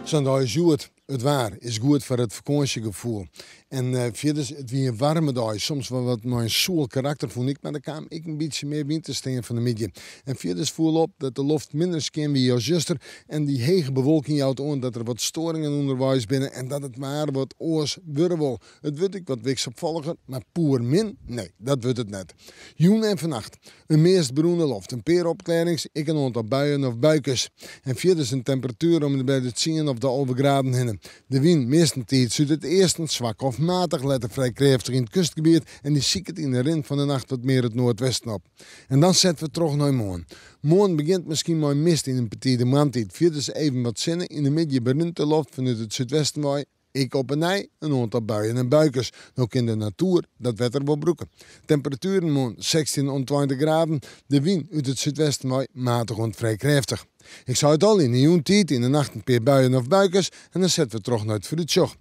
Zondag is goed. Het waar is goed voor het vakantiegevoel. En verder, het weer een warme dag. Soms wel wat mijn zoel karakter vond ik, maar dan kwam ik een beetje meer wintersteen van de midden. En verder voel op dat de lucht minder skin wie als juster. En die hege bewolking houdt aan dat er wat storingen onderwijs binnen. En dat het maar wat oors wil. Het wordt ik wat wisselvalliger, maar poer min? Nee, dat wordt het net. Joen en vannacht. Een meest broene loft. Een paar opklarings, ik een aantal buien of buikers. En verder is een temperatuur om bij de 10 of de 11 graden heen. De wind meestentijds uit het eerste zwak of matig, letter vrij krachtig in het kustgebied en die ziet het in de rind van de nacht wat meer het noordwesten op. En dan zetten we terug naar morgen. Morgen begint misschien maar mist in een petite maandtijd. Vierde ze even wat zinnen in de midden begint de lucht vanuit het zuidwesten waai. Ik op een ei, een aantal buien en buikers. Ook in de natuur, dat wetter wel broeken. Temperaturen morgen 16 en 20 graden. De wind uit het zuidwesten waai matig en vrij krachtig. Ik zou het al in de joentijd, in de nacht een paar buien of buikers en dan zetten we terug naar het fruitsjoch.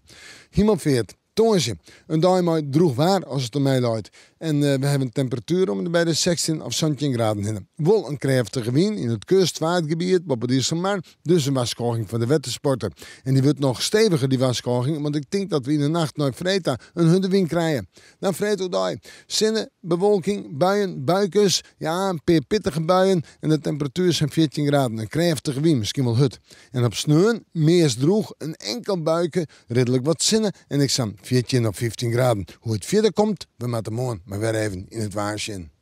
Hemelveert, tongetje. Een dag maar droeg waar als het om mij luidt. En we hebben een temperatuur om bij de 16 of 17 graden heen. Wel een krachtige wind in het kustvaartgebied, wat het is maar, dus een waskoging van de wettersporter. En die wordt nog steviger, die waskoging, want ik denk dat we in de nacht naar vrijdag een hundewind krijgen. Dan vrijdag dag. Zinnen, bewolking, buien, buikers, ja, een paar pittige buien en de temperatuur zijn 14 graden. Een krachtige wind, misschien wel hut. En op sneeuw, meest droeg, een enkel buiken, redelijk wat zinnen en ik sta 14 of 15 graden. Hoe het verder komt, we moeten morgen maar weer even in het waarsje in.